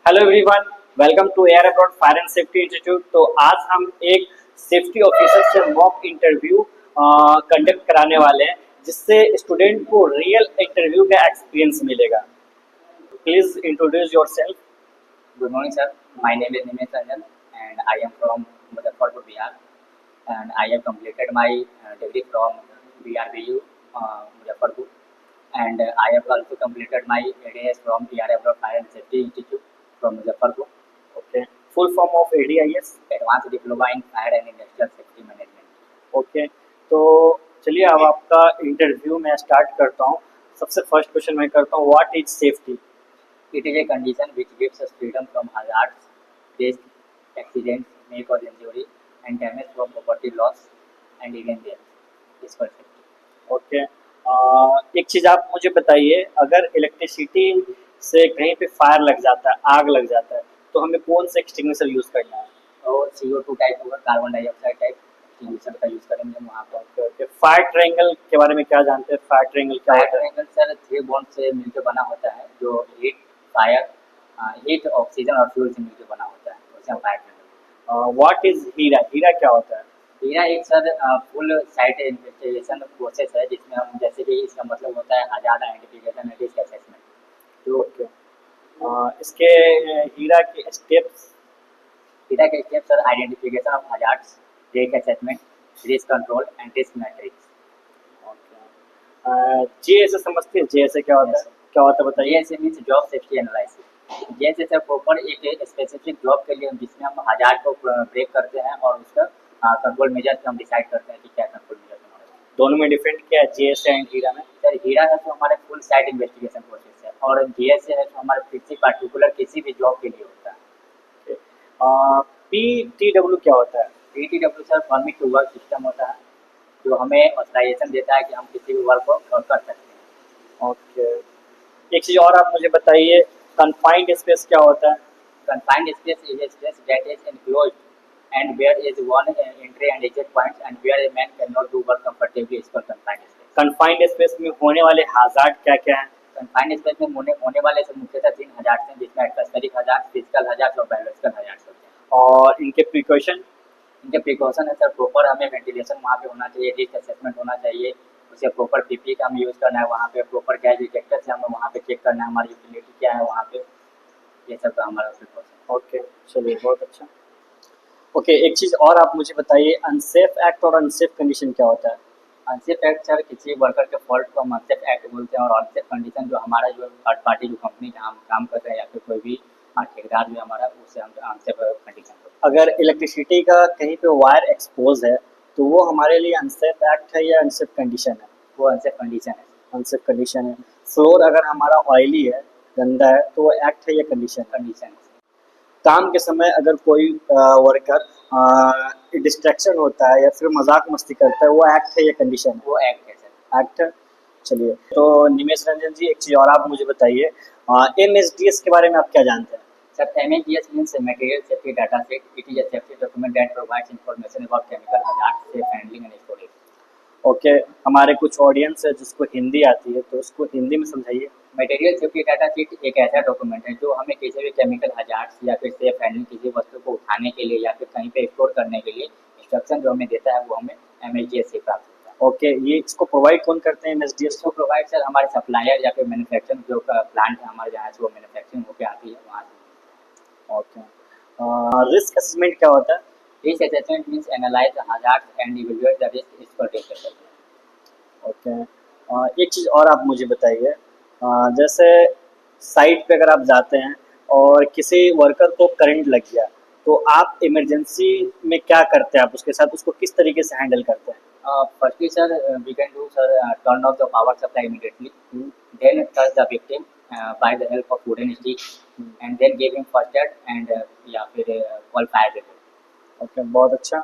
Hello everyone, welcome to air abroad fire and safety institute. तो आज हम एक सेफ्टी ऑफिसर से मॉक इंटरव्यू कंडक्ट कराने वाले हैं, जिससे स्टूडेंट को रियल इंटरव्यू का एक्सपीरियंस मिलेगा। Please introduce yourself. Good morning, sir. My name is Nimesh Ranjan, and I am from Muzaffarpur, Bihar. And I have completed my degree from BRBU, Muzaffarpur. And I have also completed my ADS from AR Fire and Safety Institute from Muzaffarpur. Okay, full form of ADIS। Advanced Diploma in Fire and Industrial Safety Management. Okay, तो चलिए अब आपका interview मैं start करता हूँ। सबसे first question मैं करता हूँ, what is safety? It is a condition which gives us freedom from hazards, risk, accidents, may cause injury, and damage from property loss and even death. Is for safety. Okay, एक चीज आप मुझे बताइए, अगर electricity से कहीं पे fire लग जाता है, आग लग जाता है, तो हमें कौन सा एक्सटिंग्विशर यूज करना है? और CO2 टाइप होगा, कार्बन डाइऑक्साइड टाइप एक्सटिंग्विशर का यूज करेंगे हम वहाँ पर। ओके, फायर ट्रायंगल के बारे में क्या जानते हैं? फायर ट्रायंगल क्या फायर होता है? ट्रायंगल सर 3 बॉन्ड से मिलकर बना होता है, जो हीट, फायर, हीट, ऑक्सीजन और फ्यूल से मिलकर बना होता है, उसे हम फायर ट्रायंगल। व्हाट इज हीरा? हीरा क्या होता है? हीरा एक sir full site investigation process है, जिसमें हम जैसे कि इसका मतलब होता है hazard identification and risk assessment. जो ओके, इसके हीरा के स्टेप्स? हीरा के step sir identification of hazards, risk assessment, risk control and risk matrix. JSA समझते हैं? JSA क्या होता है? क्या होता है बताइए। JSA means job safety analysis. JSA sir proper एक स्पेसिफिक जॉब के लिए जिसमें हम हजार्ड को ब्रेक करते हैं और उसका कंट्रोल मेजर हम डिसाइड करते हैं कि क्या कंट्रोल मेजर हमारे। दोनों में डिफरेंट क्या है, JSA एंड हीरा में? सर हीरा है तो हमारे फुल साइट इन्वेस्टिगेशन प्रोसेस है, और JSA है तो हमारे किसी पर्टिकुलर किसी भी जॉब के लिए होता है। PTW क्या होता है? PTW sir permit to work system होता है, जो हमें ऑथराइजेशन देता है कि हम किसी भी वर्क को कर सकते हैं। ओके, एक चीज और आप मुझे बताइए, कन्फाइंड स्पेस क्या होता है? Confined space is a space that is enclosed and where is one entry and exit points and where a man cannot do work comfortably is called confined space. Confined space में होने वाले hazard क्या क्या हैं? Confined space में होने वाले सब मुख्यतः 3 हजार्ड्स हैं, जिसमें एटमॉस्फेरिक हजार्ड, फिजिकल हजार्ड और बायोलॉजिकल हजार्ड्स होते हैं। और इनके प्रिकॉशन? इनके प्रिकॉशन है सर प्रॉपर हमें वेंटिलेशन वहाँ पे होना चाहिए, रिस्क असेसमेंट होना चाहिए, उसे प्रॉपर PPE का हम यूज़ करना है, वहाँ पे प्रॉपर गैस डिटेक्टर से हमें वहाँ पे चेक करना है हमारी यूटिलिटी क्या है वहाँ पे, ये सब का हमारा प्रिकॉशन। ओके, चलिए बहुत अच्छा। ओके, एक चीज और आप मुझे बताइए, अनसेफ एक्ट और अनसेफ कंडीशन क्या होता है? अनसेफ एक्ट सर किसी वर्कर के फॉल्ट को हम अनसेफ एक्ट बोलते हैं, और अनसेफ कंडीशन जो हमारा जो थर्ड पार्टी जो कंपनी जहाँ हम काम कर रहे हैं या फिर कोई भी ठेकेदार जो हमारा, उससे हम अनसेफ कंडीशन बोलते हैं। अगर इलेक्ट्रिसिटी का कहीं पे वायर एक्सपोज है, तो वो हमारे लिए अनसेफ एक्ट है या अनसेफ कंडीशन है? वो अनसेफ कंडीशन है। अनसेफ कंडीशन है। फ्लोर अगर हमारा ऑयली है, गंदा है, तो वो एक्ट है या कंडीशन? कंडीशन है। काम के समय अगर कोई वर्कर डिस्ट्रैक्शन होता है या फिर मजाक मस्ती करता है, वो एक्ट है या कंडीशन है? वो एक्ट है सर। एक्ट है। चलिए, तो निमेश रंजन जी, एक चीज़ और आप मुझे बताइए, MSDS के बारे में आप क्या जानते हैं? Sir MSDS means material safety data set. It is a safety document that provides information about chemical hazards, safe handling and storage. Okay, हमारे कुछ ऑडियंस है जिसको हिंदी आती है, तो उसको हिंदी में समझाइए। मटेरियल सेफ्टी डाटा शीट एक ऐसा डॉक्यूमेंट है जो हमें किसी भी केमिकल हजार्ड्स या फिर सेफ हैंडलिंग किसी वस्तु को उठाने के लिए या फिर कहीं पे स्टोर करने के लिए इंस्ट्रक्शन जो हमें देता है, वो हमें MSDS से प्राप्त होता है। ओके, ये इसको प्रोवाइड कौन करते हैं MSDS इसको को? प्रोवाइड सर हमारे सप्लायर या फिर मैन्युफैक्चरिंग जो प्लांट है हमारे जहाँ से वो मैन्युफैक्चरिंग होकर आती है वहाँ से। ओके, रिस्क असेसमेंट क्या होता है? Risk assessment means analyse the hazards and evaluate the risk is for take. Okay, एक चीज़ और आप मुझे बताइए, जैसे साइट पे अगर आप जाते हैं और किसी वर्कर को करंट लग गया, तो आप इमरजेंसी में क्या करते हैं? आप उसके साथ उसको किस तरीके से हैंडल करते हैं? Firstly, sir, we can do sir turn off the power supply immediately. Then touch the victim by the help of wooden stick, and then give him first aid and या फिर call fire brigade. ओके, बहुत अच्छा।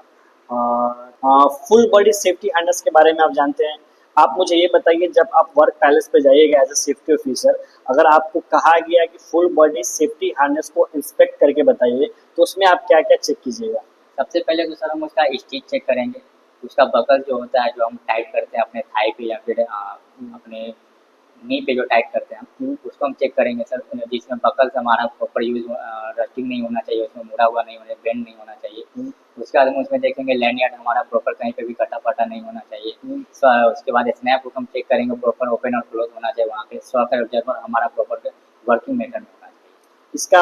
Full body safety harness के बारे में आप जानते हैं? आप मुझे ये बताइए, जब आप वर्क पैलेस पे जाइएगा एज ए सेफ्टी ऑफिसर, अगर आपको कहा गया कि फुल बॉडी सेफ्टी हार्नेस को इंस्पेक्ट करके बताइए, तो उसमें आप क्या क्या चेक कीजिएगा? सबसे पहले तो सर हम उसका स्टिच चेक करेंगे, उसका बकल जो होता है जो हम टाइट करते हैं अपने थाई पे या फिर अपने नी पे जो टाइट करते हैं हम, उसको हम चेक करेंगे सर, जिसमें बकल्स हमारा प्रॉपर यूज रस्टिंग नहीं होना चाहिए, उसमें मुड़ा हुआ नहीं होना, बेंड नहीं होना चाहिए। उसके बाद हम उसमें देखेंगे लैंडयार्ड हमारा प्रॉपर कहीं पे भी कटा फटा नहीं होना चाहिए। उसके बाद स्नैप हुक हम चेक करेंगे, प्रॉपर ओपन और क्लोज होना चाहिए, वहाँ पे सॉकेट ऑब्जर्वर हमारा प्रॉपर वर्किंग मेथड में होना चाहिए। इसका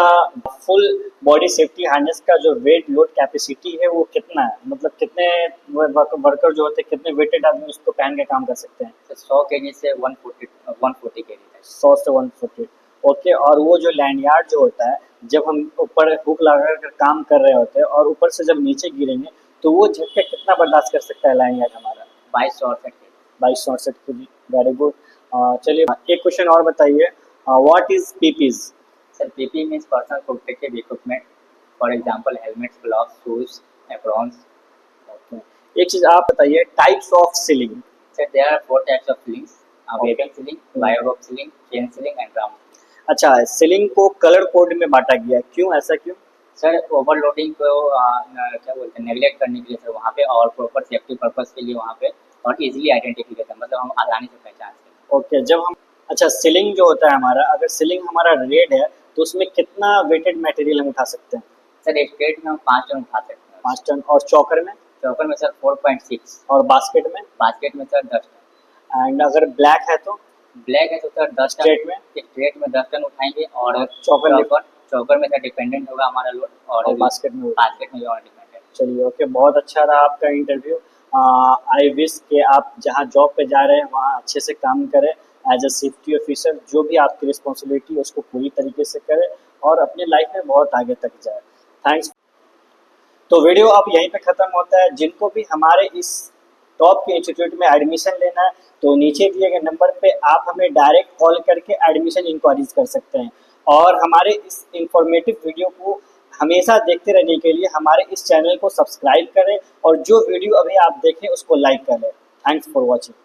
फुल बॉडी सेफ्टी हार्नेस का जो वेट लोड कैपेसिटी है वो कितना है, मतलब कितने वर्कर जो होते हैं, कितने वेटेड आदमी उसको पहन के काम कर सकते हैं? 100 केजी से 140 केजी तक। 100 से 140। ओके, और वो जो लैंडयार्ड जो होता है, जब हम ऊपर हुक लगा कर काम कर रहे होते हैं और ऊपर से जब नीचे गिरेंगे तो वो झटका कितना बर्दाश्त कर सकता है लैंडयार्ड हमारा? 2268 केजी। 22-64 केजी। Very good. चलिए एक क्वेश्चन और बताइए, what is PPEs? Sir PP means personal protective equipment, for example helmets, gloves, shoes, aprons. Okay, एक चीज आप बताइए, types of sling. Sir there are 4 types of slings, webbing sling, wire rope sling, chain sling and round. अच्छा, sling को colour code में बांटा गया है, क्यों, ऐसा क्यों? सर ओवरलोडिंग को क्या बोलते हैं, नेगलेक्ट करने के लिए सर वहाँ पे, और प्रॉपर सेफ्टी पर्पस के लिए वहाँ पे, और इजीली आइडेंटिफिकेशन, मतलब हम आसानी से पहचान सकें। ओके, जब हम, अच्छा सीलिंग जो होता है हमारा, अगर सीलिंग हमारा रेड है तो उसमें कितना वेटेड मटेरियल हम उठा सकते हैं? सर स्ट्रेट में हम 5 टन उठा सकते हैं। 5 टन। और चौकर में? चौकर में सर 4.6। और बास्केट में? बास्केट में सर 10 टन। एंड अगर ब्लैक है तो? ब्लैक है तो सर 10 टन। स्ट्रेट में? स्ट्रेट में 10 टन उठाएंगे, और चौकर चौकर में सर डिपेंडेंट होगा हमारा लोड, और बास्केट में? बास्केट में और डिपेंडेंट। चलिए ओके, बहुत अच्छा रहा आपका इंटरव्यू। आई विश कि आप जहाँ जॉब पे जा रहे हैं वहाँ अच्छे से काम करें, एज अ सेफ्टी ऑफिसर जो भी आपकी रिस्पॉन्सिबिलिटी है उसको पूरी तरीके से करें और अपनी लाइफ में बहुत आगे तक जाए। थैंक्स। तो वीडियो अब यहीं पे ख़त्म होता है। जिनको भी हमारे इस टॉप के इंस्टीट्यूट में एडमिशन लेना है तो नीचे दिए गए नंबर पे आप हमें डायरेक्ट कॉल करके एडमिशन इंक्वायरीज कर सकते हैं, और हमारे इस इंफॉर्मेटिव वीडियो को हमेशा देखते रहने के लिए हमारे इस चैनल को सब्सक्राइब करें और जो वीडियो अभी आप देखें उसको लाइक करें। Thanks for watching.